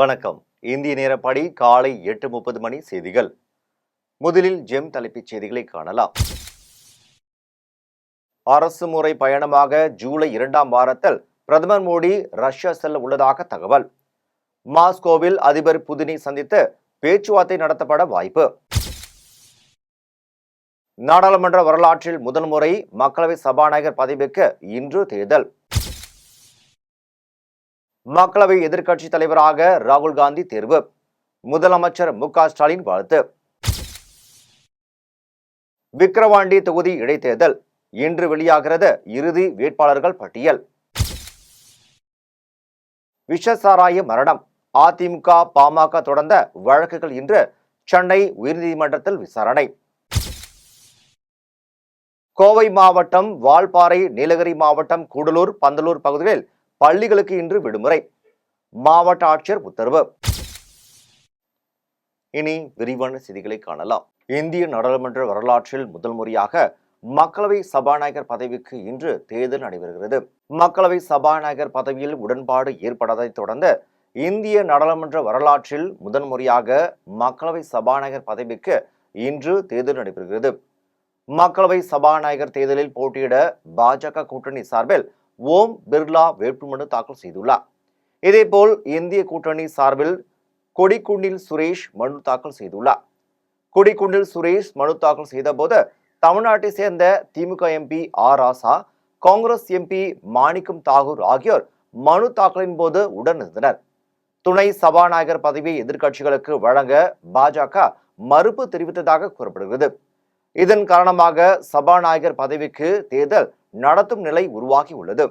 வணக்கம். இந்திய நேரப்படி காலை 8:30 மணி செய்திகள். முதலில் ஜெம் தலைப்புச் செய்திகளை காணலாம். அரசு முறை பயணமாக ஜூலை 2ஆம் வாரத்தில் பிரதமர் மோடி ரஷ்யா செல்ல உள்ளதாக தகவல். மாஸ்கோவில் அதிபர் புதினை சந்தித்து பேச்சுவார்த்தை நடத்தப்பட வாய்ப்பு. நாடாளுமன்ற வரலாற்றில் முதல் முறை மக்களவை சபாநாயகர் பதவிக்கு இன்று தேர்தல். மக்களவை எதிர்க்கட்சி தலைவராக ராகுல் காந்தி தேர்வு. முதலமைச்சர் மு.க. ஸ்டாலின் வாழ்த்து. விக்கிரவாண்டி தொகுதி இடைத்தேர்தல் இன்று வெளியாகிறது இறுதி வேட்பாளர்கள் பட்டியல். விஷசாராய மரணம் அதிமுக பாமக தொடர்ந்த வழக்குகள் இன்று சென்னை உயர்நீதிமன்றத்தில் விசாரணை. கோவை மாவட்டம் வால்பாறை, நீலகிரி மாவட்டம் கூடலூர், பந்தலூர் பகுதிகளில் பள்ளிகளுக்கு இன்று விடுமுறை. மாவட்ட ஆட்சியர் உத்தரவு. இனி விரிவான செய்திகளை காணலாம். இந்திய நாடாளுமன்ற வரலாற்றில் முதல் முறையாக மக்களவை சபாநாயகர் பதவிக்கு இன்று தேர்தல் நடைபெறுகிறது. மக்களவை சபாநாயகர் பதவியில் உடன்பாடு ஏற்பட்டதை தொடர்ந்து இந்திய நாடாளுமன்ற வரலாற்றில் முதன் முறையாக மக்களவை சபாநாயகர் பதவிக்கு இன்று தேர்தல் நடைபெறுகிறது. மக்களவை சபாநாயகர் தேர்தலில் போட்டியிட பாஜக கூட்டணி சார்பில் ஓம் பிர்லா வேட்புமனு தாக்கல் செய்துள்ளார். இதேபோல் இந்திய கூட்டணி சார்பில் கொடிக்குன்னில் சுரேஷ் மனு தாக்கல் செய்துள்ளார். கொடிக்குன்னில் சுரேஷ் மனு தாக்கல் செய்த போது தமிழ்நாட்டை சேர்ந்த திமுக எம்பி ஆர் ராசா, காங்கிரஸ் எம்பி மாணிக்கம் தாகூர் ஆகியோர் மனு தாக்கலின் போது உடனிருந்தனர். துணை சபாநாயகர் பதவியை எதிர்க்கட்சிகளுக்கு வழங்க பாஜக மறுப்பு தெரிவித்ததாக கூறப்படுகிறது. இதன் காரணமாக சபாநாயகர் பதவிக்கு தேர்தல் நடத்தும் நிலை உருவாகி உள்ளது.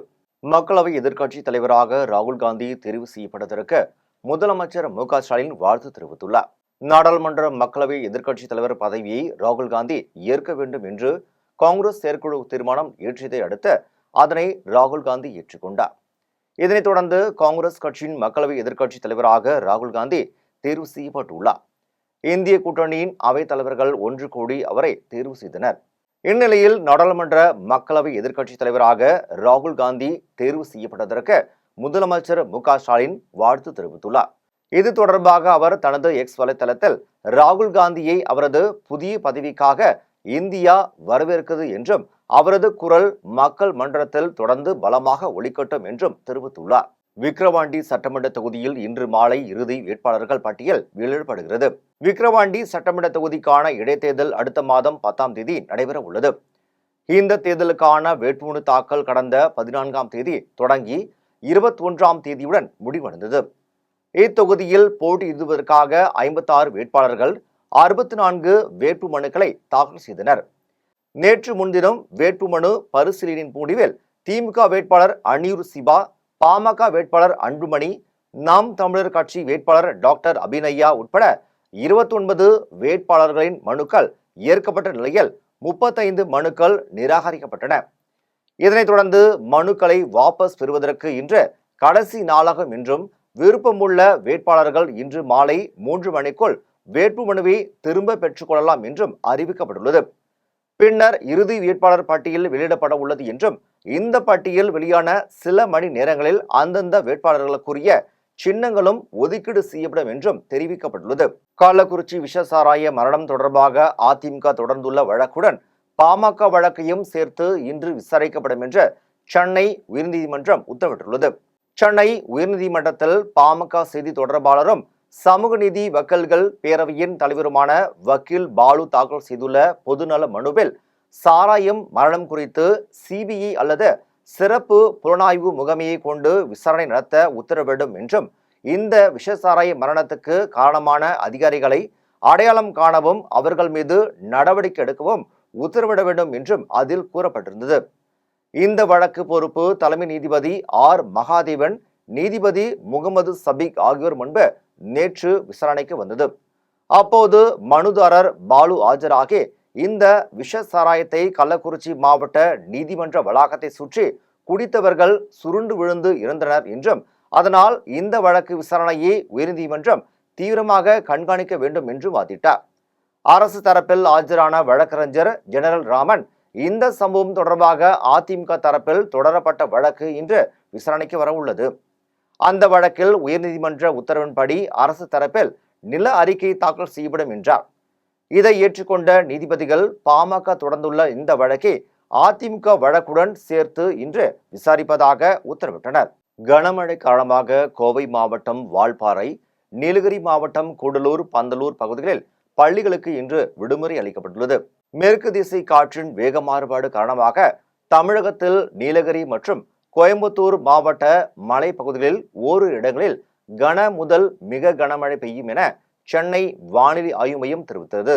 மக்களவை எதிர்க்கட்சி தலைவராக ராகுல் காந்தி தெரிவு செய்யப்பட்டதற்கு முதலமைச்சர் மு.க. ஸ்டாலின் வாழ்த்து தெரிவித்துள்ளார். நாடாளுமன்ற மக்களவை எதிர்க்கட்சி தலைவர் பதவியை ராகுல் காந்தி ஏற்க வேண்டும் என்று காங்கிரஸ் செயற்குழு தீர்மானம் இயற்றியதை அடுத்து அதனை ராகுல் காந்தி ஏற்றுக்கொண்டார். இதனைத் தொடர்ந்து காங்கிரஸ் கட்சியின் மக்களவை எதிர்க்கட்சி தலைவராக ராகுல் காந்தி தேர்வு செய்யப்பட்டுள்ளார். இந்திய கூட்டணியின் அவைத் தலைவர்கள் ஒன்று கூடி அவரை தேர்வு செய்தனர். இந்நிலையில் நாடாளுமன்ற மக்களவை எதிர்க்கட்சி தலைவராக ராகுல் காந்தி தேர்வு செய்யப்பட்டதற்கு முதலமைச்சர் மு.க. ஸ்டாலின் வாழ்த்து தெரிவித்துள்ளார். இது தொடர்பாக அவர் தனது எக்ஸ் வலைதளத்தில் ராகுல் காந்தியை அவரது புதிய பதவிக்காக இந்தியா வரவேற்கிறது என்றும் அவரது குரல் மக்கள் மன்றத்தில் தொடர்ந்து பலமாக ஒலிக்கட்டும் என்றும் தெரிவித்துள்ளார். விக்கிரவாண்டி சட்டமன்ற தொகுதியில் இன்று மாலை இறுதி வேட்பாளர்கள் பட்டியல் வெளியிடப்படுகிறது. விக்கிரவாண்டி சட்டமன்ற தொகுதிக்கான இடைத்தேர்தல் அடுத்த மாதம் 10ஆம் தேதி நடைபெற உள்ளது. இந்த தேர்தலுக்கான வேட்புமனு தாக்கல் கடந்த 14ஆம் தேதி தொடங்கி 21ஆம் தேதியுடன் முடிவடைந்தது. இத்தொகுதியில் போட்டியிடுவதற்காக 56 வேட்பாளர்கள் 64 வேட்பு மனுக்களை தாக்கல் செய்தனர். நேற்று முன்தினம் வேட்புமனு பரிசீலனையின் முடிவில் திமுக வேட்பாளர் அன்னியூர் சிவா, பாமக வேட்பாளர் அன்புமணி, நாம் தமிழர் கட்சி வேட்பாளர் டாக்டர் அபிநயா உட்பட 29 வேட்பாளர்களின் மனுக்கள் ஏற்கப்பட்ட நிலையில் 35 மனுக்கள் நிராகரிக்கப்பட்டன. இதனைத் தொடர்ந்து மனுக்களை வாபஸ் பெறுவதற்கு இன்று கடைசி நாளாகும் என்றும் விருப்பமுள்ள வேட்பாளர்கள் இன்று மாலை 3 மணிக்குள் வேட்புமனுவை திரும்ப பெற்றுக்கொள்ளலாம் என்றும் அறிவிக்கப்பட்டுள்ளது. பின்னர் இறுதி வேட்பாளர் பட்டியல் வெளியிடப்பட உள்ளது என்றும் இந்த பட்டியல் வெளியான சில மணி நேரங்களில் அந்தந்த வேட்பாளர்களுக்குரிய சின்னங்களும் ஒதுக்கீடு செய்யப்படும் என்றும் தெரிவிக்கப்பட்டுள்ளது. கள்ளக்குறிச்சி விஷசாராய மரணம் தொடர்பாக அதிமுக தொடர்ந்துள்ள வழக்குடன் பாமக வழக்கையும் சேர்த்து இன்று விசாரிக்கப்படும் என்று சென்னை உயர்நீதிமன்றம் உத்தரவிட்டுள்ளது. சென்னை உயர்நீதிமன்றத்தில் பாமக செய்தி தொடர்பாளரும் சமூக நீதி வக்கீல்கள் பேரவையின் தலைவருமான வக்கீல் பாலு தாக்கல் செய்துள்ள பொதுநல மனுவில் சாராயம் மரணம் குறித்து சிபிஐ அல்லது சிறப்பு புலனாய்வு முகமையை கொண்டு விசாரணை நடத்த உத்தரவிடும் என்றும் இந்த விஷசாராய மரணத்துக்கு காரணமான அதிகாரிகளை அடையாளம் காணவும் அவர்கள் மீது நடவடிக்கை எடுக்கவும் உத்தரவிட வேண்டும் என்றும் அதில் கூறப்பட்டிருந்தது. இந்த வழக்கு பொறுப்பு தலைமை நீதிபதி ஆர் மகாதேவன், நீதிபதி முகமது சபீக் ஆகியோர் முன்பு நேற்று விசாரணைக்கு வந்தது. அப்போது மனுதாரர் பாலு ஆஜராகி இந்த விஷ சாராயத்தை கள்ளக்குறிச்சி மாவட்ட நீதிமன்ற வளாகத்தை சுற்றி குடித்தவர்கள் சுருண்டு விழுந்து இறந்தனர் என்றும் அதனால் இந்த வழக்கு விசாரணையை உயர்நீதிமன்றம் தீவிரமாக கண்காணிக்க வேண்டும் என்றும் வாதிட்டார். அரசு தரப்பில் ஆஜரான வழக்கறிஞர் ஜெனரல் ராமன் இந்த சம்பவம் தொடர்பாக அதிமுக தரப்பில் தொடரப்பட்ட வழக்கு இன்று விசாரணைக்கு வர உள்ளது. அந்த வழக்கில் உயர்நீதிமன்ற உத்தரவின்படி அரசு தரப்பில் நில அறிக்கை தாக்கல் செய்யப்படும் என்றார். இதை ஏற்றுக்கொண்ட நீதிபதிகள் பாமக தொடர்ந்துள்ள இந்த வழக்கை அதிமுக வழக்குடன் சேர்த்து இன்று விசாரிப்பதாக உத்தரவிட்டனர். கனமழை காரணமாக கோவை மாவட்டம் வால்பாறை, நீலகிரி மாவட்டம் கூடலூர், பந்தலூர் பகுதிகளில் பள்ளிகளுக்கு இன்று விடுமுறை அளிக்கப்பட்டுள்ளது. மேற்கு திசை காற்றின் வேக மாறுபாடு காரணமாக தமிழகத்தில் நீலகிரி மற்றும் கோயம்புத்தூர் மாவட்ட மலைப்பகுதிகளில் ஓரிரு இடங்களில் கன முதல் மிக கனமழை பெய்யும் என சென்னை வானிலை ஆய்வு மையம் தெரிவித்தது.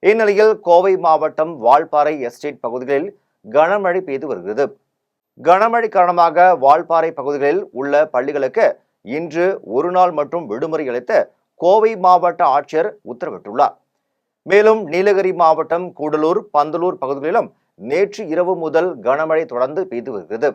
இந்நிலையில் கோவை மாவட்டம் வால்பாறை எஸ்டேட் பகுதிகளில் கனமழை பெய்து வருகிறது. கனமழை காரணமாக வால்பாறை பகுதிகளில் உள்ள பள்ளிகளுக்கு இன்று ஒரு நாள் மட்டும் விடுமுறை அளித்து கோவை மாவட்ட ஆட்சியர் உத்தரவிட்டுள்ளார். மேலும் நீலகிரி மாவட்டம் கூடலூர், பந்தலூர் பகுதிகளிலும் நேற்று இரவு முதல் கனமழை தொடர்ந்து பெய்து வருகிறது.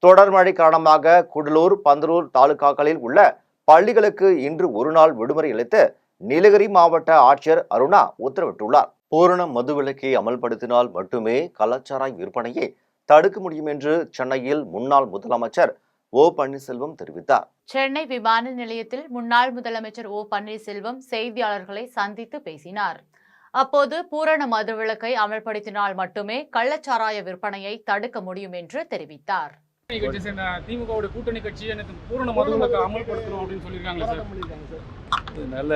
தொடர் மழை காரணமாக கூடலூர், பந்தலூர் தாலுகாக்களில் உள்ள பள்ளிகளுக்கு இன்று ஒரு நாள் விடுமுறை அளித்து நீலகிரி மாவட்ட ஆட்சியர் அருணா உத்தரவிட்டுள்ளார். பூரண மதுவிலக்கை அமல்படுத்தினால் மட்டுமே கள்ளச்சாராய் விற்பனையை தடுக்க முடியும் என்று சென்னையில் முன்னாள் முதலமைச்சர் ஓ பன்னீர்செல்வம் தெரிவித்தார். சென்னை விமான நிலையத்தில் முன்னாள் முதலமைச்சர் ஓ பன்னீர்செல்வம் செய்தியாளர்களை சந்தித்து பேசினார். அப்போது பூரண மதுவிலக்கை அமல்படுத்தினால் மட்டுமே கள்ளச்சாராய விற்பனையை தடுக்க முடியும் என்று தெரிவித்தார். திமுக கூட்டணி கட்சி எனக்கு பூரண மதுவிலக்கை அமல்படுத்தணும் அப்படின்னு சொல்லியிருக்காங்க சார். நல்ல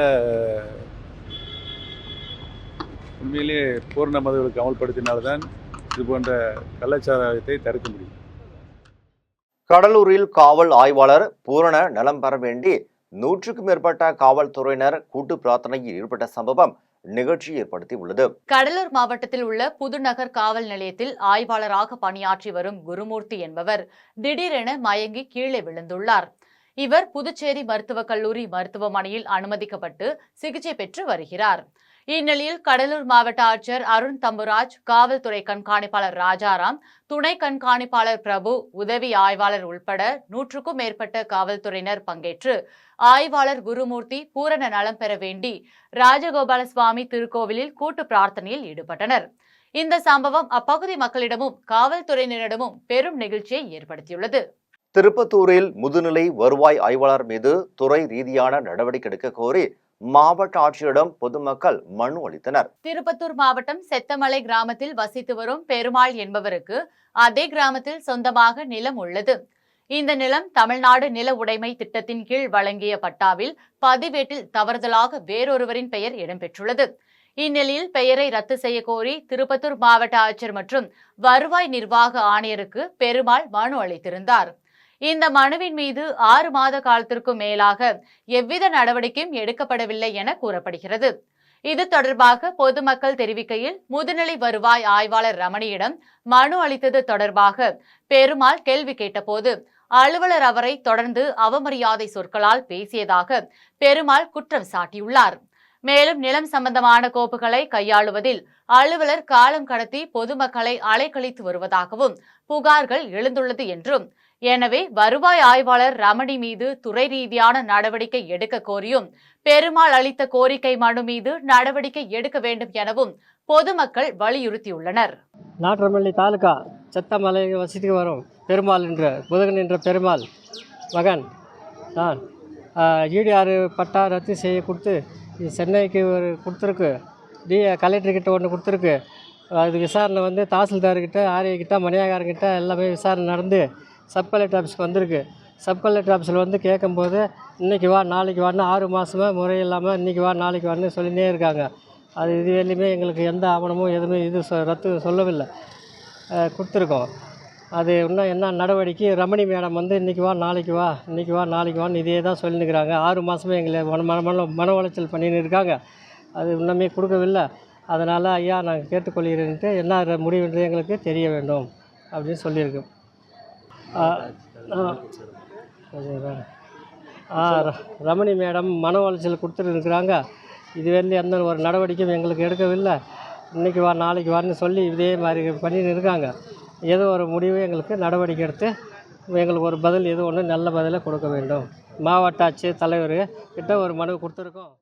உண்மையிலேயே பூரண மதுவிலக்கு அமல்படுத்தினால்தான் இது போன்ற கள்ளச்சாராயத்தை தடுக்க முடியும். கடலூரில் காவல் ஆய்வாளர் பூரண நலம் பெற வேண்டி 100க்கும் மேற்பட்ட காவல்துறையினர் கூட்டு பிரார்த்தனையில் ஈடுபட்ட சம்பவம் நிகழ்ச்சி ஏற்படுத்தி உள்ளது. கடலூர் மாவட்டத்தில் உள்ள புதுநகர் காவல் நிலையத்தில் ஆய்வாளராக பணியாற்றி வரும் குருமூர்த்தி என்பவர் திடீரென மயங்கி கீழே விழுந்துள்ளார். இவர் புதுச்சேரி மருத்துவக் கல்லூரி மருத்துவமனையில் அனுமதிக்கப்பட்டு சிகிச்சை பெற்று வருகிறார். இந்நிலையில் கடலூர் மாவட்ட ஆட்சியர் அருண் தம்புராஜ், காவல்துறை கண்காணிப்பாளர் ராஜாராம், துணை கண்காணிப்பாளர் பிரபு, உதவி ஆய்வாளர் உள்பட 100க்கும் மேற்பட்ட காவல்துறையினர் பங்கேற்று ஆய்வாளர் குருமூர்த்தி பூரண நலம் பெற வேண்டி ராஜகோபால சுவாமி திருக்கோவிலில் கூட்டு பிரார்த்தனையில் ஈடுபட்டனர். இந்த சம்பவம் அப்பகுதி மக்களிடமும் காவல்துறையினரிடமும் பெரும் நெகிழ்ச்சியை ஏற்படுத்தியுள்ளது. திருப்பத்தூரில் முதுநிலை வருவாய் ஆய்வாளர் மீது துறை ரீதியான நடவடிக்கை எடுக்க கோரி மாவட்ட ஆட்சியரிடம் பொதுமக்கள் மனு அளித்தனர். திருப்பத்தூர் மாவட்டம் செத்தமலை கிராமத்தில் வசித்து வரும் பெருமாள் என்பவருக்கு அதே கிராமத்தில் சொந்தமாக நிலம் உள்ளது. இந்த நிலம் தமிழ்நாடு நில உடைமை திட்டத்தின் கீழ் வழங்கிய பட்டாவில் பதிவேட்டில் தவறுதலாக வேறொருவரின் பெயர் இடம்பெற்றுள்ளது. இந்நிலையில் பெயரை ரத்து செய்ய கோரி திருப்பத்தூர் மாவட்ட ஆட்சியர் மற்றும் வருவாய் நிர்வாக ஆணையருக்கு பெருமாள் மனு அளித்திருந்தார். இந்த மனுவின் மீது 6 மாத காலத்திற்கும் மேலாக எவ்வித நடவடிக்கையும் எடுக்கப்படவில்லை என கூறப்படுகிறது. இது தொடர்பாக பொதுமக்கள் தெரிவிக்கையில் முதுநிலை வருவாய் ஆய்வாளர் ரமணியிடம் மனு அளித்தது தொடர்பாக பெருமாள் கேள்வி கேட்டபோது அலுவலர் அவரை தொடர்ந்து அவமரியாதை சொற்களால் பேசியதாக பெருமாள் குற்றம் சாட்டியுள்ளார். மேலும் நிலம் சம்பந்தமான கோப்புகளை கையாளுவதில் அலுவலர் காலம் கடத்தி பொதுமக்களை அலைக்கழித்து வருவதாகவும் புகார்கள் எழுந்துள்ளது என்றும், எனவே வருவாய் ஆய்வாளர் ரமணி மீது துறை ரீதியான நடவடிக்கை எடுக்க கோரியும் பெருமாள் அளித்த கோரிக்கை மனு மீது நடவடிக்கை எடுக்க வேண்டும் எனவும் பொதுமக்கள் வலியுறுத்தியுள்ளனர். நாற்றமல்லி தாலுகா செத்தமலை வசித்து வரும் பெருமாள் என்ற புதகன் என்ற பெருமாள் மகன் நான் ஈடிஆர் பட்டா ரத்து செய்ய கொடுத்து சென்னைக்கு ஒரு கொடுத்துருக்கு, கலெக்டர்கிட்ட ஒன்று கொடுத்துருக்கு. அது விசாரணை வந்து தாசில்தார்கிட்ட, ஆர்ஐக்கிட்ட, மணியாகாரங்கிட்ட எல்லாமே விசாரணை நடந்து சப் கலெக்டர் ஆஃபீஸ்க்கு வந்திருக்கு. சப் கலெக்டர் ஆஃபீஸில் வந்து கேட்கும்போது இன்றைக்கி வா நாளைக்கு வான்னு 6 மாதமாக முறை இல்லாமல் இன்றைக்கி வா நாளைக்கு வான்னு சொல்லினே இருக்காங்க. அது இது வெளியுமே எங்களுக்கு எந்த ஆவணமும் எதுவுமே இது ரத்து சொல்லவில்லை. கொடுத்துருக்கோம். அது இன்னும் என்ன நடவடிக்கை, ரமணி மேடம் வந்து இன்றைக்கி வா நாளைக்கு வா இன்றைக்கி வா நாளைக்கு வான்னு இதே தான் சொல்லினுக்கிறாங்க. 6 மாதமே எங்களை மன உளைச்சல் பண்ணின்னு இருக்காங்க. அது இன்னுமே கொடுக்கவில்லை. அதனால் ஐயா நாங்கள் கேட்டுக்கொள்கிறேன்ட்டு என்ன முடிவுன்றது எங்களுக்கு தெரிய வேண்டும் அப்படின்னு சொல்லியிருக்கு. ரமணி மேடம் மன உளைச்சல் கொடுத்துட்டு இருக்கிறாங்க. இதுவரையிலும் எந்த ஒரு நடவடிக்கையும் எங்களுக்கு எடுக்கவில்லை. இன்றைக்கி வா நாளைக்கு வான்னு சொல்லி இதே மாதிரி பண்ணின்னு இருக்காங்க. ஏதோ ஒரு முடிவு எங்களுக்கு நடவடிக்கை எடுத்து எங்களுக்கு ஒரு பதில் எது ஒன்று நல்ல பதிலை கொடுக்க வேண்டும். மாவட்ட ஆட்சியர் தலைவர் கிட்ட ஒரு மனு கொடுத்துருக்கோம்.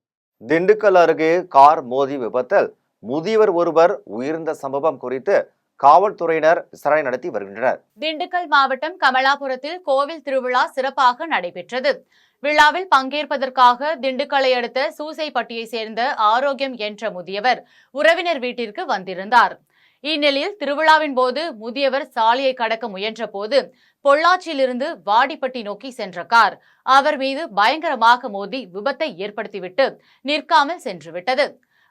திண்டுக்கல் அருகே கார் மோதி விபத்தில் முதியவர் ஒருவர் உயிர்ந்த சம்பவம் குறித்து காவல்துறையினர் விசாரணை நடத்தி வருகின்றனர். திண்டுக்கல் மாவட்டம் கமலாபுரத்தில் கோவில் திருவிழா சிறப்பாக நடைபெற்றது. விழாவில் பங்கேற்பதற்காக திண்டுக்கலை அடுத்த சூசைப்பட்டியை சேர்ந்த ஆரோக்கியம் என்ற முதியவர் உறவினர் வீட்டிற்கு வந்திருந்தார். இந்நிலையில் திருவிழாவின் போது முதியவர் சாலையை கடக்க முயன்ற போது பொள்ளாச்சியிலிருந்து வாடிப்பட்டி நோக்கி சென்ற கார் அவர் மீது பயங்கரமாக மோதி விபத்தை ஏற்படுத்திவிட்டு நிற்காமல் சென்றுவிட்டது.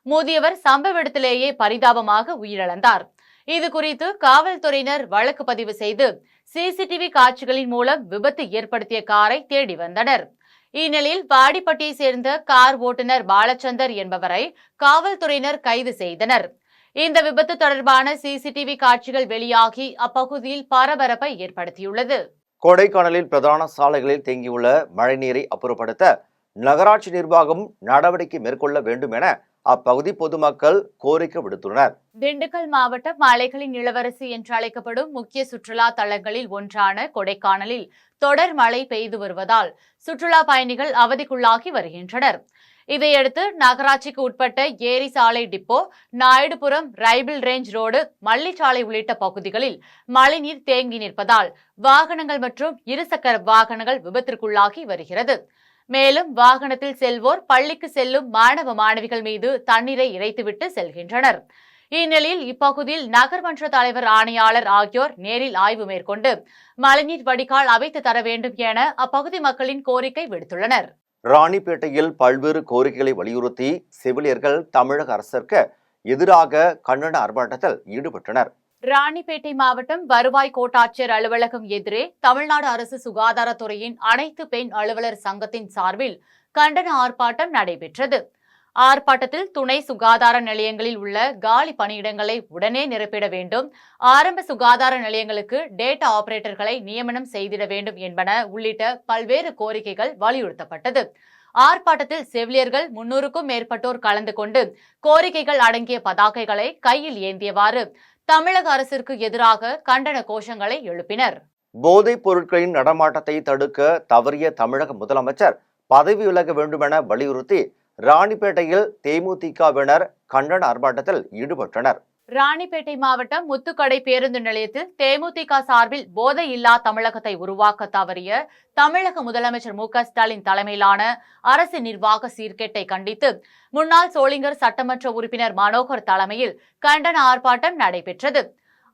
முதியவர் சம்பவ இடத்திலேயே பரிதாபமாக உயிரிழந்தார். இது குறித்து காவல்துறையினர் வழக்கு பதிவு செய்து சிசிடிவி காட்சிகளின் மூலம் விபத்து ஏற்படுத்திய காரை தேடி வந்தனர். இந்நிலையில் வாடிப்பட்டியை சேர்ந்த கார் ஓட்டுநர் பாலச்சந்தர் என்பவரை காவல்துறையினர் கைது செய்தனர். இந்த விபத்து தொடர்பான சிசிடிவி காட்சிகள் வெளியாகி அப்பகுதியில் பரபரப்பை ஏற்படுத்தியுள்ளது. கொடைக்கானலில் பிரதான சாலைகளில் தேங்கியுள்ள மழைநீரை அப்புறப்படுத்த நகராட்சி நிர்வாகம் நடவடிக்கை மேற்கொள்ள வேண்டும் என அப்பகுதி பொதுமக்கள் கோரிக்கை விடுத்துள்ளனர். திண்டுக்கல் மாவட்டம் மலைகளின் இளவரசி என்று அழைக்கப்படும் முக்கிய சுற்றுலா தலங்களில் ஒன்றான கொடைக்கானலில் தொடர் மழை பெய்து வருவதால் சுற்றுலா பயணிகள் அவதிக்குள்ளாகி வருகின்றனர். இதையடுத்து நகராட்சிக்கு உட்பட்ட ஏரி சாலை depot, Naidupuram, rifle range road, மல்லிச்சாலை உள்ளிட்ட பகுதிகளில் மழைநீர் தேங்கி நிற்பதால் வாகனங்கள் மற்றும் இருசக்கர வாகனங்கள் விபத்திற்குள்ளாகி வருகிறது. மேலும் வாகனத்தில் செல்வோர் பள்ளிக்கு செல்லும் மாணவ மாணவிகள் மீது தண்ணீரை இறைத்துவிட்டு செல்கின்றனர். இந்நிலையில் இப்பகுதியில் நகர்மன்ற தலைவர், ஆணையாளர் ஆகியோர் நேரில் ஆய்வு மேற்கொண்டு மழைநீர் வடிகால் அமைத்து தர வேண்டும் என அப்பகுதி மக்களின் கோரிக்கை விடுத்துள்ளனர். ராணிப்பேட்டையில் பல்வேறு கோரிக்கைகளை வலியுறுத்தி செவிலியர்கள் தமிழக அரசிற்கு எதிராக கண்டன ஆர்ப்பாட்டத்தில் ஈடுபட்டனர். ராணிப்பேட்டை மாவட்டம் வருவாய் கோட்டாட்சியர் அலுவலகம் எதிரே தமிழ்நாடு அரசு சுகாதாரத்துறையின் அனைத்து பெண் அலுவலர் சங்கத்தின் சார்பில் கண்டன ஆர்ப்பாட்டம் நடைபெற்றது. ஆர்ப்பாட்டத்தில் துணை சுகாதார நிலையங்களில் உள்ள காலி பணியிடங்களை உடனே நிரப்பிட வேண்டும், ஆரம்ப சுகாதார நிலையங்களுக்கு டேட்டா ஆபரேட்டர்களை நியமனம் செய்திட வேண்டும் என்பன உள்ளிட்ட பல்வேறு கோரிக்கைகள் வலியுறுத்தப்பட்டது. ஆர்ப்பாட்டத்தில் செவிலியர்கள் 300க்கும் மேற்பட்டோர் கலந்து கொண்டு கோரிக்கைகள் அடங்கிய பதாகைகளை கையில் ஏந்தியவாறு தமிழக அரசிற்கு எதிராக கண்டன கோஷங்களை எழுப்பினர். போதைப் பொருட்களின் நடமாட்டத்தை தடுக்க தவறிய தமிழக முதலமைச்சர் பதவி விலக வேண்டுமென வலியுறுத்தி ராணிப்பேட்டையில் தேமுதிகவினர் கண்டன ஆர்ப்பாட்டத்தில் ஈடுபட்டனர். ராணிப்பேட்டை மாவட்டம் முத்துக்கடை பேருந்து நிலையத்தில் தேமுதிக சார்பில் போதை இல்லா தமிழகத்தை உருவாக்க தவறிய தமிழக முதலமைச்சர் மு க ஸ்டாலின் தலைமையிலான அரசு நிர்வாக சீர்கேட்டை கண்டித்து முன்னாள் சோளிங்கர் சட்டமன்ற உறுப்பினர் மனோகர் தலைமையில் கண்டன ஆர்ப்பாட்டம் நடைபெற்றது.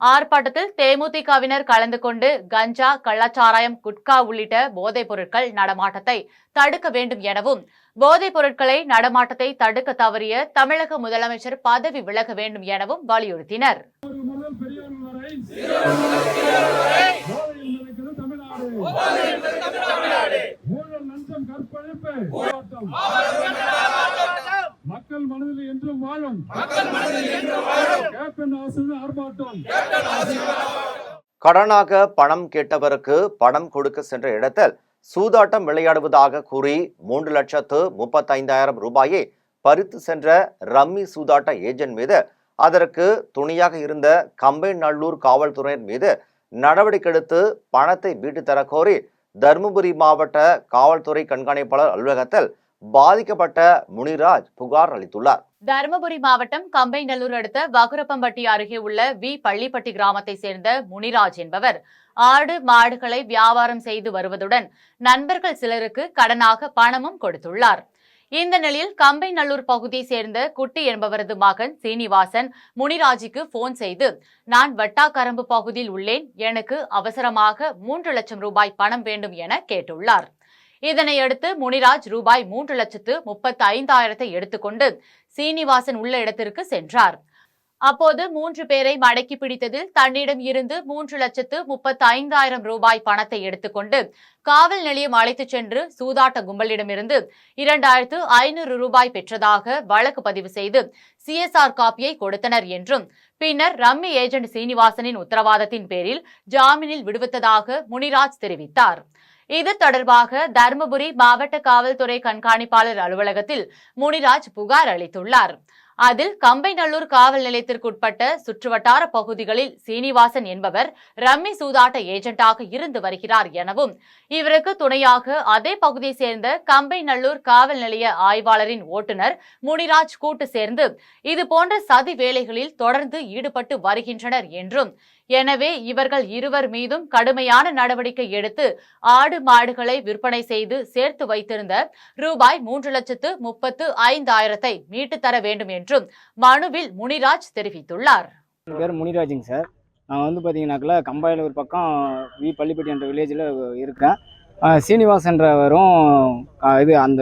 ஆர்ப்பாட்டத்தில் தேமுதிகவினர் கலந்து கொண்டு கஞ்சா, கள்ளச்சாராயம், குட்கா உள்ளிட்ட போதைப் பொருட்கள் நடமாட்டத்தை தடுக்க வேண்டும் எனவும், போதைப் பொருட்களை நடமாட்டத்தை தடுக்க தவறிய தமிழக முதலமைச்சர் பதவி விலக வேண்டும் எனவும் வலியுறுத்தினர். மக்கள் மனதில் என்றும் வாழும் கடனாக பணம் கேட்டவருக்கு பணம் கொடுக்க சென்ற இடத்தில் சூதாட்டம் விளையாடுவதாக கூறி 3,35,000 ரூபாயை பறித்து சென்ற ரம்மி சூதாட்ட ஏஜென்ட் மீது அதற்கு துணையாக இருந்த கம்பைநல்லூர் காவல்துறையினர் மீது நடவடிக்கை எடுத்து பணத்தை மீட்டு தர கோரி தருமபுரி மாவட்ட காவல்துறை கண்காணிப்பாளர் அலுவலகத்தில் பாதிக்கப்பட்ட முனிராஜ் புகார் அளித்துள்ளார். தருமபுரி மாவட்டம் கம்பைநல்லூர் அடுத்த வகுரப்பம்பட்டி அருகே உள்ள வி பள்ளிப்பட்டி கிராமத்தை சேர்ந்த முனிராஜ் என்பவர் ஆடு மாடுகளை வியாபாரம் செய்து வருவதுடன் நண்பர்கள் சிலருக்கு கடனாக பணமும் கொடுத்துள்ளார். இந்த நிலையில் கம்பைநல்லூர் பகுதியை சேர்ந்த குட்டி என்பவரது மகன் சீனிவாசன் முனிராஜுக்கு போன் செய்து, நான் வட்டாக்கரம்பு பகுதியில் உள்ளேன், எனக்கு அவசரமாக 3 லட்சம் ரூபாய் பணம் வேண்டும் என கேட்டுள்ளார். இதனையடுத்து முனிராஜ் ரூபாய் 3,35,000 எடுத்துக்கொண்டு சீனிவாசன் உள்ள இடத்திற்கு சென்றார். அப்போது 3 பேரை மடக்கி பிடித்ததில் தன்னிடம் இருந்து 3,35,000 ரூபாய் பணத்தை எடுத்துக்கொண்டு காவல் நிலையம் அழைத்துச் சென்று சூதாட்ட கும்பலிடமிருந்து 2,500 ரூபாய் பெற்றதாக வழக்கு பதிவு செய்து CSR காப்பியை கொடுத்தனர் என்றும், பின்னர் ரம்மி ஏஜென்ட் சீனிவாசனின் உத்தரவாதத்தின் பேரில் ஜாமீனில் விடுவித்ததாக முனிராஜ் தெரிவித்தார். இது தொடர்பாக தருமபுரி மாவட்ட காவல்துறை கண்காணிப்பாளர் அலுவலகத்தில் முனிராஜ் புகார் அளித்துள்ளார். அதில் கம்பைநல்லூர் காவல் நிலையத்திற்குட்பட்ட சுற்றுவட்டார பகுதிகளில் சீனிவாசன் என்பவர் ரம்மி சூதாட்ட ஏஜென்ட்டாக இருந்து வருகிறார் எனவும், இவருக்கு துணையாக அதே பகுதியை சேர்ந்த கம்பைநல்லூர் காவல் நிலைய ஆய்வாளரின் ஓட்டுநர் முனிராஜ் கூட்டு சேர்ந்து இதுபோன்ற சதி வேலைகளில் தொடர்ந்து ஈடுபட்டு வருகின்றனர் என்றும், எனவே இவர்கள் இருவர் மீதும் கடுமையான நடவடிக்கை எடுத்து ஆடு மாடுகளை விற்பனை செய்து சேர்த்து வைத்திருந்த ரூபாய் 3,35,000 மீட்டு தர வேண்டும் என்றும் மனுவில் முனிராஜ் தெரிவித்துள்ளார். என் பேர் முனிராஜுங்க சார். நான் வந்து பார்த்தீங்கன்னாக்கா கம்பாயில் ஒரு பக்கம் பள்ளிப்பட்டி என்ற வில்லேஜில் இருக்கேன். சீனிவாசன்றவரும் இது அந்த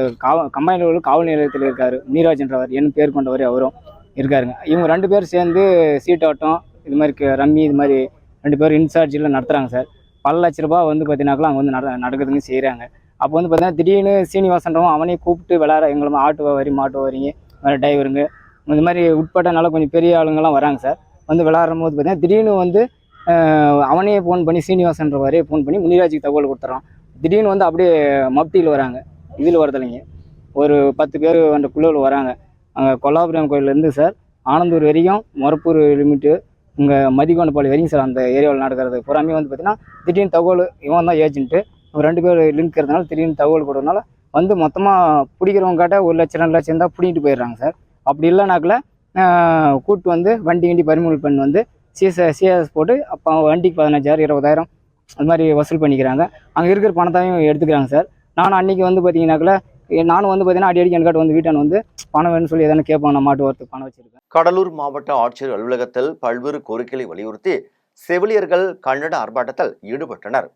கம்பாயில் காவல் நிலையத்தில் இருக்கார். முனிராஜ் என்றவர் என் பேர் கொண்டவர் அவரும் இருக்காருங்க. இவங்க 2 பேர் சேர்ந்து சீட்டாட்டம் இது மாதிரி ரம்மி இது மாதிரி 2 பேர் இன்சார்ஜில் நடத்துகிறாங்க சார். பல லட்ச ரூபா வந்து பார்த்தீங்கன்னாக்கா அங்கே வந்து நடக்குதுங்க செய்கிறாங்க. அப்போ வந்து பார்த்தீங்கன்னா திடீர்னு சீனிவாசன்றவன் அவனையும் கூப்பிட்டு விளாட எங்களை ஆட்டு வரி மாட்டு வரீங்க வேறு டிரைவருங்க இந்த மாதிரி உட்பட்டனால கொஞ்சம் பெரிய ஆளுங்கள்லாம் வராங்க சார். வந்து விளாடும் போது பார்த்தீங்கன்னா திடீர்னு வந்து அவனையே ஃபோன் பண்ணி சீனிவாசன்றவரே ஃபோன் பண்ணி முனிராஜுக்கு தகவல் கொடுத்துட்றான். திடீர்னு வந்து அப்படியே மப்டியில் வராங்க. இதில் வரதில்லைங்க, ஒரு 10 பேர் அந்த குழுவில் வராங்க. அங்கே கொல்லாபுரம் கோயிலேருந்து சார் ஆனந்தூர் வரைக்கும் மொரப்பூர் லிமிட்டு இங்கே மதிகொண்டப்பாளி வரைக்கும் சார் அந்த ஏரியாவில் நடக்கிறது புறாமே வந்து பார்த்தீங்கன்னா திடீர்னு தகவல் இவன் தான் ஏஜென்ட்டு 2 பேர் லிங்க் இருக்கிறதுனால திடீர்னு தகவல் கொடுறதுனால வந்து மொத்தமாக பிடிக்கிறவங்க காட்ட 1 லட்சம் 2 லட்சம் தான் பிடிக்கிட்டு போயிடுறாங்க சார். அப்படி இல்லைனாக்கில் கூட்டு வந்து வண்டி பறிமுதல் பண்ணி வந்து சிஎஸ் போட்டு அப்போ வண்டிக்கு 15,000 20,000 அது மாதிரி வசூல் பண்ணிக்கிறாங்க. அங்கே இருக்கிற பணத்தையும் எடுத்துக்கிறாங்க சார். நானும் அன்றைக்கி வந்து பார்த்தீங்கன்னாக்கில் நானும் வந்து பார்த்தீங்கன்னா அடிக்கடி என்கிட்ட வந்து வீட்டான வந்து பணம் வேணும்னு சொல்லி எதனா கேட்பான். நான் மாட்டு வரத்துக்கு பணம் வச்சுருக்கேன். கடலூர் மாவட்ட ஆட்சியர் அலுவலகத்தில் பல்வேறு கோரிக்கைகளை வலியுறுத்தி செவிலியர்கள் கண்டன ஆர்ப்பாட்டத்தில் ஈடுபட்டனர்.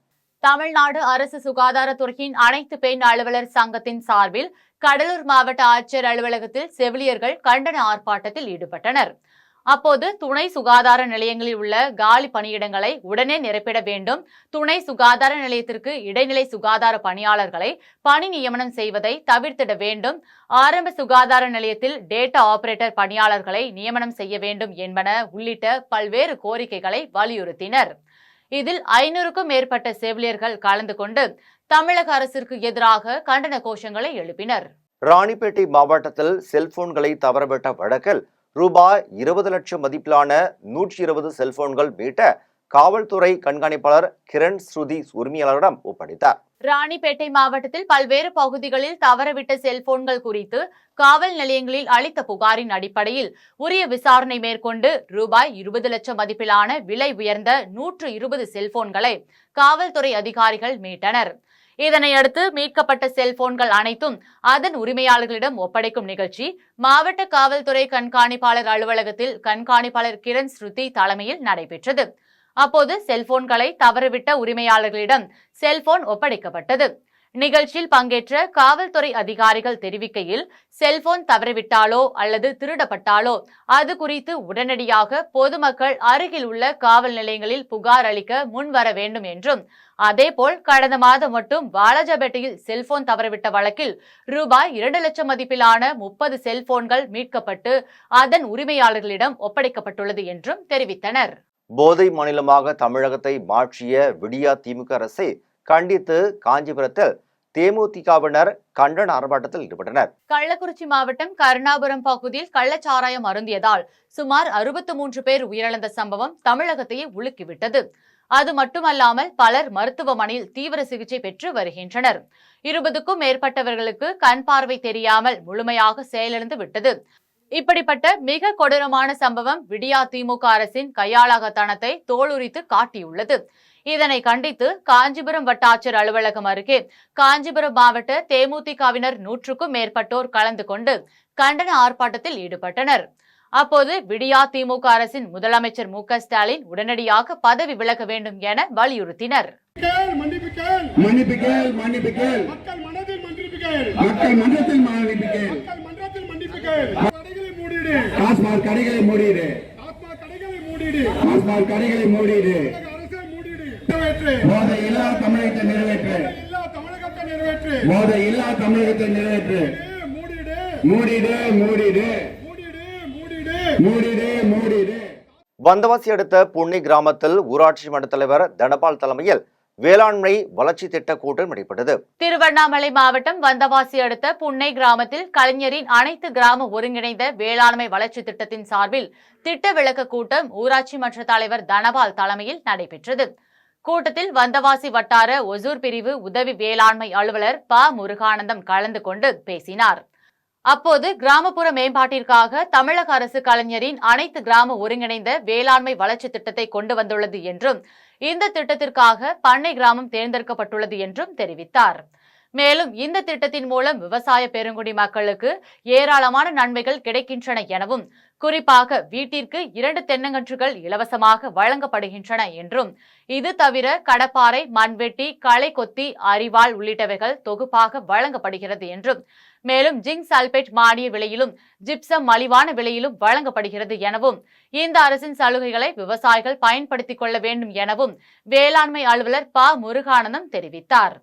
தமிழ்நாடு அரசு சுகாதாரத்துறையின் அனைத்து பெண் அலுவலர் சங்கத்தின் சார்பில் கடலூர் மாவட்ட ஆட்சியர் அலுவலகத்தில் செவிலியர்கள் கண்டன ஆர்ப்பாட்டத்தில் ஈடுபட்டனர். அப்போது துணை சுகாதார நிலையங்களில் உள்ள காலி பணியிடங்களை உடனே நிரப்பிட வேண்டும், துணை சுகாதார நிலையத்திற்கு இடைநிலை சுகாதார பணியாளர்களை பணி நியமனம் செய்வதை தவிர்த்திட வேண்டும், ஆரம்ப சுகாதார நிலையத்தில் டேட்டா ஆபரேட்டர் பணியாளர்களை நியமனம் செய்ய வேண்டும் என்பன உள்ளிட்ட பல்வேறு கோரிக்கைகளை வலியுறுத்தினர். இதில் 500க்கும் மேற்பட்ட செவிலியர்கள் கலந்து கொண்டு தமிழக அரசிற்கு எதிராக கண்டன கோஷங்களை எழுப்பினர். ராணிப்பேட்டை மாவட்டத்தில் செல்போன்களை தவறவிட்ட வழக்கில் ரூபாய் 20 லட்சம் மதிப்பிலான 120 செல்போன்கள் மீட்ட காவல்துறை கண்காணிப்பாளர் கிரண் ஸ்ருதி உரிமையாளரிடம் ஒப்படைத்தார். ராணிப்பேட்டை மாவட்டத்தில் பல்வேறு பகுதிகளில் தவறவிட்ட செல்போன்கள் குறித்து காவல் நிலையங்களில் அளித்த புகாரின் அடிப்படையில் உரிய விசாரணை மேற்கொண்டு ரூபாய் 20 லட்சம் மதிப்பிலான விலை உயர்ந்த 120 செல்போன்களை காவல்துறை அதிகாரிகள் மீட்டனர். இதனையடுத்து மீட்கப்பட்ட செல்போன்கள் அனைத்தும் அதன் உரிமையாளர்களிடம் ஒப்படைக்கும் நிகழ்ச்சி மாவட்ட காவல்துறை கண்காணிப்பாளர் அலுவலகத்தில் கண்காணிப்பாளர் கிரண் ஸ்ருதி தலைமையில் நடைபெற்றது. அப்போது செல்போன்களை தவறவிட்ட உரிமையாளர்களிடம் செல்போன் ஒப்படைக்கப்பட்டது. நிகழ்ச்சியில் பங்கேற்ற காவல்துறை அதிகாரிகள் தெரிவிக்கையில், செல்போன் தவறிவிட்டாலோ அல்லது திருடப்பட்டாலோ அது குறித்து உடனடியாக பொதுமக்கள் அருகில் உள்ள காவல் நிலையங்களில் புகார் அளிக்க முன்வர வேண்டும் என்றும், அதேபோல் கடந்த மாதம் மட்டும் வாலாஜாபேட்டையில் செல்போன் தவறவிட்ட வழக்கில் ரூபாய் 2 லட்சம் மதிப்பிலான 30 செல்போன்கள் மீட்கப்பட்டு அதன் உரிமையாளர்களிடம் ஒப்படைக்கப்பட்டுள்ளது என்றும் தெரிவித்தனர். போதை மாநிலமாக தமிழகத்தை மாற்றிய விடியா திமுக அரசை கண்டித்து காஞ்சிபுரத்தில் தேமுதிகவினர் கண்டன ஆர்ப்பாட்டத்தில் ஈடுபட்டனர். கள்ளக்குறிச்சி மாவட்டம் கருணாபுரம் பகுதியில் கள்ளச்சாராயம் அருந்தியதால் சுமார் 63 பேர் உயிரிழந்த சம்பவம் தமிழகத்தையே உலுக்கிவிட்டது. அது மட்டுமல்லாமல் பலர் மருத்துவமனையில் தீவிர சிகிச்சை பெற்று வருகின்றனர். 20க்கும் மேற்பட்டவர்களுக்கு கண் பார்வை தெரியாமல் முழுமையாக செயலிழந்து விட்டது. இப்படிப்பட்ட மிக கொடூரமான சம்பவம் விடியா திமுக அரசின் கையாளாகத்தனத்தை தோலுரித்து காட்டியுள்ளது. இதனை கண்டித்து காஞ்சிபுரம் வட்டாட்சியர் அலுவலகம் அருகே காஞ்சிபுரம் மாவட்ட தேமுதிகவினர் 100க்கும் மேற்பட்டோர் கலந்து கொண்டு கண்டன ஆர்ப்பாட்டத்தில் ஈடுபட்டனர். அப்போது விடியா திமுக அரசின் முதலமைச்சர் மு.க. ஸ்டாலின் உடனடியாக பதவி விலக வேண்டும் என வலியுறுத்தினர். போதையில்லா தமிழகத்தை நிறைவேற்று. போதையில்லா தமிழகத்தை நிறைவேற்று. மூடிடு மூடிடு மூடிடு மூடிடு. வந்தவாசி அடுத்த புன்னி கிராமத்தில் ஊராட்சி மன்ற தலைவர் தனபால் தலைமையில் வேளாண்மை வளர்ச்சி திட்ட கூட்டம் நடைபெற்றது. திருவண்ணாமலை மாவட்டம் வந்தவாசி அடுத்த புன்னை கிராமத்தில் கலைஞரின் அனைத்து கிராம ஒருங்கிணைந்த வேளாண்மை வளர்ச்சி திட்டத்தின் சார்பில் திட்ட விளக்க கூட்டம் ஊராட்சி மன்ற தலைவர் தனபால் தலைமையில் நடைபெற்றது. கூட்டத்தில் வந்தவாசி வட்டார ஒசூர் பிரிவு உதவி வேளாண்மை அலுவலர் ப. முருகானந்தம் கலந்து கொண்டு பேசினார். அப்போது கிராமப்புற மேம்பாட்டிற்காக தமிழக அரசு கலைஞரின் அனைத்து கிராம ஒருங்கிணைந்த வேளாண்மை வளர்ச்சி திட்டத்தை கொண்டு வந்துள்ளது என்றும் இந்த திட்டத்திற்காக பண்ணை கிராமம் தேர்ந்தெடுக்கப்பட்டுள்ளது என்றும் தெரிவித்தார். மேலும் இந்த திட்டத்தின் மூலம் விவசாய பெருங்குடி மக்களுக்கு ஏராளமான நன்மைகள் கிடைக்கின்றன எனவும் குறிப்பாக வீட்டிற்கு 2 தென்னங்கன்றுகள் இலவசமாக வழங்கப்படுகின்றன என்றும் இது தவிர கடப்பாறை, மண்வெட்டி, களை கொத்தி, அரிவாள் உள்ளிட்டவைகள் தொகுப்பாக வழங்கப்படுகிறது என்றும் மேலும் ஜிங்க் சல்பேட் மானிய விலையிலும் ஜிப்சம் மலிவான விலையிலும் வழங்கப்படுகிறது எனவும் இந்த அரசின் சலுகைகளை விவசாயிகள் பயன்படுத்திக் கொள்ள வேண்டும் எனவும் வேளாண்மை அலுவலர் ப. முருகானந்தம் தெரிவித்தார்.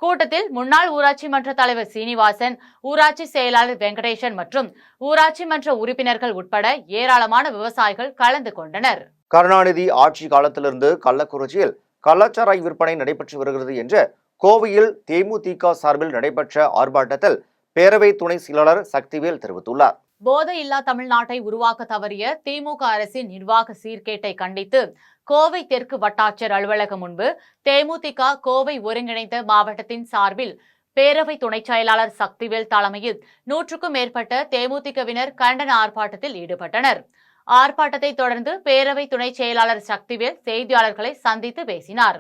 கூட்டத்தில் முன்னாள் ஊராட்சி மன்ற தலைவர் சீனிவாசன், ஊராட்சி செயலாளர் வெங்கடேசன் மற்றும் ஊராட்சி மன்ற உறுப்பினர்கள் உட்பட ஏராளமான விவசாயிகள் கலந்து கொண்டனர். கருணாநிதி ஆட்சி காலத்திலிருந்து கள்ளக்குறிச்சியில் கள்ளச்சாராய் விற்பனை நடைபெற்று வருகிறது என்று கோவையில் தேமுதிக சார்பில் நடைபெற்ற ஆர்ப்பாட்டத்தில் பேரவை துணை செயலாளர் சக்திவேல் தெரிவித்துள்ளார். போதையில்லா தமிழ்நாட்டை உருவாக்க தவறிய திமுக அரசின் நிர்வாக சீர்கேட்டை கண்டித்து கோவை தெற்கு வட்டாட்சியர் அலுவலகம் முன்பு தேமுதிக கோவை ஒருங்கிணைந்த மாவட்டத்தின் சார்பில் பேரவை துணை செயலாளர் சக்திவேல் தலைமையில் 100க்கும் மேற்பட்ட தேமுதிகவினர் கண்டன ஆர்ப்பாட்டத்தில் ஈடுபட்டனர். ஆர்ப்பாட்டத்தை தொடர்ந்து பேரவை துணை செயலாளர் சக்திவேல் செய்தியாளர்களை சந்தித்து பேசினார்.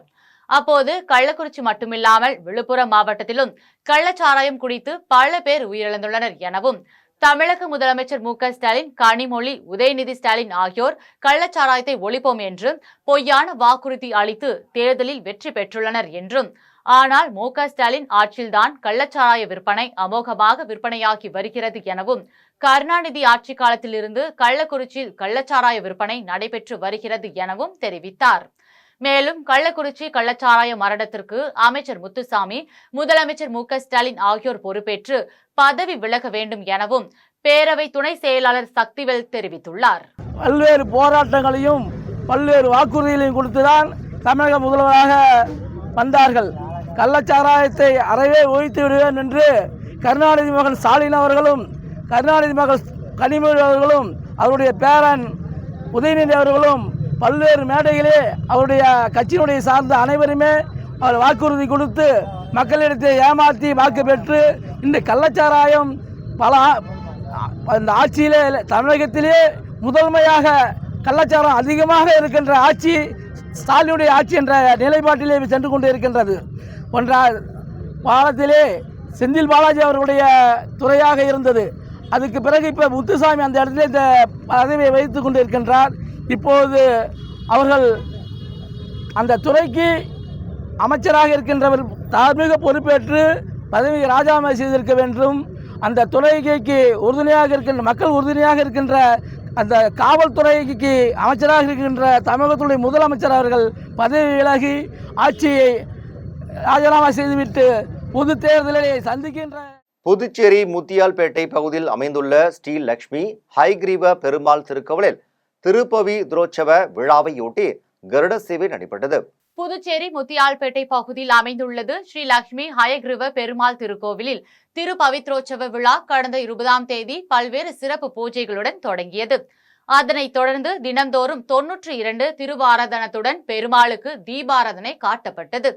அப்போது கள்ளக்குறிச்சி மட்டுமில்லாமல் விழுப்புரம் மாவட்டத்திலும் கள்ளச்சாராயம் குடித்து பல பேர் உயிரிழந்துள்ளனர் எனவும் தமிழக முதலமைச்சர் மு. க. ஸ்டாலின், கனிமொழி, உதயநிதி ஸ்டாலின் ஆகியோர் கள்ளச்சாராயத்தை ஒழிப்போம் என்றும் பொய்யான வாக்குறுதி அளித்து தேர்தலில் வெற்றி பெற்றுள்ளனர் என்றும் ஆனால் மு. க. ஸ்டாலின் ஆட்சியில்தான் கள்ளச்சாராய விற்பனை அமோகமாக விற்பனையாகி வருகிறது எனவும் கருணாநிதி ஆட்சி காலத்திலிருந்து கள்ளக்குறிச்சியில் கள்ளச்சாராய விற்பனை நடைபெற்று வருகிறது எனவும் தெரிவித்தார். மேலும் கள்ளக்குறிச்சி கள்ளச்சாராய மரணத்திற்கு அமைச்சர் முத்துசாமி, முதலமைச்சர் மு. க. ஸ்டாலின் ஆகியோர் பொறுப்பேற்று பதவி விலக வேண்டும் எனவும் பேரவை துணை செயலாளர் சக்திவேல் தெரிவித்துள்ளார். பல்வேறு போராட்டங்களையும் பல்வேறு வாக்குறுதிகளையும் கொடுத்துதான் தமிழக முதல்வராக வந்தார்கள். கள்ளச்சாராயத்தை அறவே ஒழித்து விடுவேன் என்று கருணாநிதி மகன் ஸ்டாலின் அவர்களும், கருணாநிதி மகள் கனிமொழி அவர்களும், அவருடைய பேரன் உதயநிதி அவர்களும் பல்வேறு மேடைகளே அவருடைய கட்சியினுடைய சார்ந்த அனைவருமே அவர் வாக்குறுதி கொடுத்து மக்களிடத்தை ஏமாற்றி வாக்கு பெற்று இந்த கள்ளச்சாராயம் இந்த ஆட்சியிலே தமிழகத்திலே முதன்மையாக கள்ளச்சாரம் அதிகமாக இருக்கின்ற ஆட்சி ஸ்டாலினுடைய ஆட்சி என்ற நிலைப்பாட்டிலே சென்று கொண்டு இருக்கின்றது. போன்ற பாலத்திலே செந்தில் பாலாஜி அவர்களுடைய துறையாக இருந்தது. அதுக்கு பிறகு இப்போ முத்துசாமி அந்த இடத்துல இந்த பதவியை வைத்து கொண்டு இருக்கின்றார். இப்போது அவர்கள் அந்த துறைக்கு அமைச்சராக இருக்கின்றவர் தார்மீக பொறுப்பேற்று பதவியை ராஜினாமா செய்திருக்க வேண்டும். அந்த துறைக்கு உறுதுணையாக இருக்கின்ற மக்கள் உறுதுணையாக இருக்கின்ற அந்த காவல்துறைக்கு அமைச்சராக இருக்கின்ற தமிழகத்துடைய முதலமைச்சர் அவர்கள் பதவி விலகி ஆட்சியை ராஜினாமா செய்துவிட்டு பொது தேர்தலை சந்திக்கின்ற புதுச்சேரி முத்தியால்பேட்டை பகுதியில் அமைந்துள்ள ஸ்ரீ லட்சுமி ஹைகிரீவ பெருமாள் திருக்கோவிலில் திருப்பவி துரோட்சவ விழாவையொட்டி கருட சேவை நடைபெற்றது. புதுச்சேரி முத்தியால்பேட்டை பகுதியில் அமைந்துள்ளது ஸ்ரீ லட்சுமி ஹயக்ரீவ பெருமாள் திருக்கோவிலில் திருப்பவித்ரோற்சவ விழா கடந்த 20ஆம் தேதி பல்வேறு சிறப்பு பூஜைகளுடன் தொடங்கியது. அதனைத் தொடர்ந்து தினந்தோறும் 92 திருவாராதனத்துடன் பெருமாளுக்கு தீபாராதனை காட்டப்பட்டது.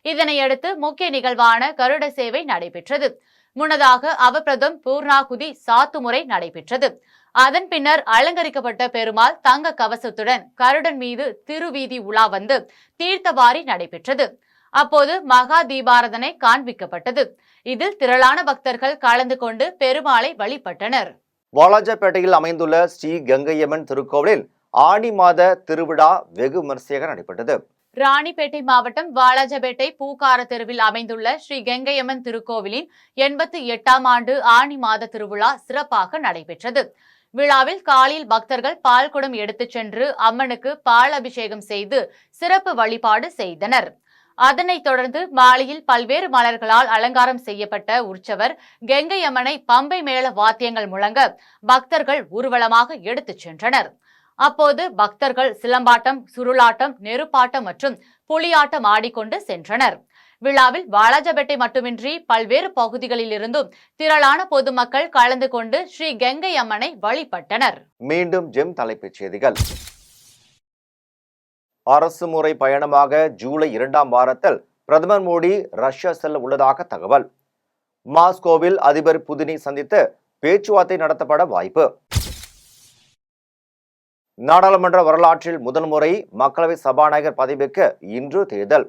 இதனையடுத்து முக்கிய நிகழ்வான கருட சேவை நடைபெற்றது. முன்னதாக அவபிரதம், பூர்ணாகுதி, சாத்துமுறை நடைபெற்றது. அதன் பின்னர் அலங்கரிக்கப்பட்ட பெருமாள் தங்க கவசத்துடன் கருடன் மீது திருவீதி உலா வந்து தீர்த்தவாரி நடைபெற்றது. அப்போது மகா தீபாராதனை காண்பிக்கப்பட்டது. இதில் திரளான பக்தர்கள் கலந்து கொண்டு பெருமாளை வழிபட்டனர். வாலாஜாபேட்டையில் அமைந்துள்ள ஸ்ரீ கங்கையம்மன் திருக்கோவிலில் ஆடி மாத திருவிழா வெகு விமரிசையாக நடைபெற்றது. ராணிப்பேட்டை மாவட்டம் வாலாஜாபேட்டை பூக்கார தெருவில் அமைந்துள்ள ஸ்ரீ கங்கையம்மன் திருக்கோவிலின் 88ஆம் ஆண்டு ஆணி மாத திருவிழா சிறப்பாக நடைபெற்றது. விழாவில் காலையில் பக்தர்கள் பால் குடம் எடுத்துச் சென்று அம்மனுக்கு பால் அபிஷேகம் செய்து சிறப்பு வழிபாடு செய்தனர். அதனைத் தொடர்ந்து மாலையில் பல்வேறு மலர்களால் அலங்காரம் செய்யப்பட்ட உற்சவர் கங்கையம்மனை பம்பை மேள வாத்தியங்கள் முழங்க பக்தர்கள் ஊர்வலமாக எடுத்துச் சென்றனர். அப்போது பக்தர்கள் சிலம்பாட்டம், சுருளாட்டம், நெருப்பாட்டம் மற்றும் புலியாட்டம் ஆடிக்கொண்டு சென்றனர். விழாவில் வாலாஜாபேட்டை மட்டுமின்றி பல்வேறு பகுதிகளிலிருந்தும் திரளான பொதுமக்கள் கலந்து கொண்டு ஸ்ரீ கங்கை அம்மனை வழிபட்டனர். மீண்டும் ஜெம் தலைப்புச் செய்திகள். அரசு முறை பயணமாக ஜூலை 2ஆம் வாரத்தில் பிரதமர் மோடி ரஷ்யா செல்ல உள்ளதாக தகவல். மாஸ்கோவில் அதிபர் புதினை சந்தித்து பேச்சுவார்த்தை நடத்தப்பட வாய்ப்பு. நாடாளுமன்ற வரலாற்றில் முதல் முறை மக்களவை சபாநாயகர் பதவிக்கு இன்று தேர்தல்.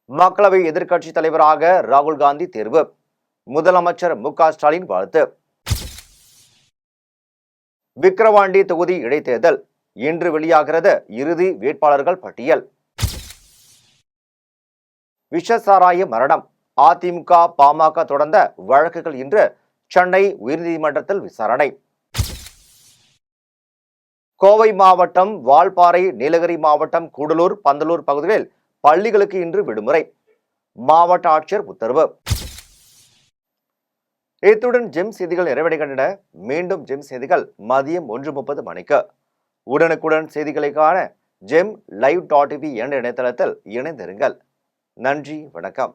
மக்களவை எதிர்க்கட்சி தலைவராக ராகுல் காந்தி தேர்வு. முதலமைச்சர் மு.க. ஸ்டாலின் வாழ்த்து. விக்கிரவாண்டி தொகுதி இடைத்தேர்தல் இன்று வெளியாகிறது இறுதி வேட்பாளர்கள் பட்டியல். விஷசாராய மரணம் அதிமுக பாமக தொடர்ந்த வழக்குகள் இன்று சென்னை உயர்நீதிமன்றத்தில் விசாரணை. கோவை மாவட்டம் வால்பாறை, நீலகிரி மாவட்டம் கூடலூர், பந்தலூர் பகுதிகளில் பள்ளிகளுக்கு இன்று விடுமுறை. மாவட்ட ஆட்சியர் உத்தரவு. இத்துடன் ஜெம் செய்திகள் நிறைவடைகின்றன. மீண்டும் ஜெம் செய்திகள் மதியம் 1:30 மணிக்கு. உடனுக்குடன் செய்திகளை காண GemLive.tv என்ற இணையதளத்தில் இணைந்திருங்கள். நன்றி, வணக்கம்.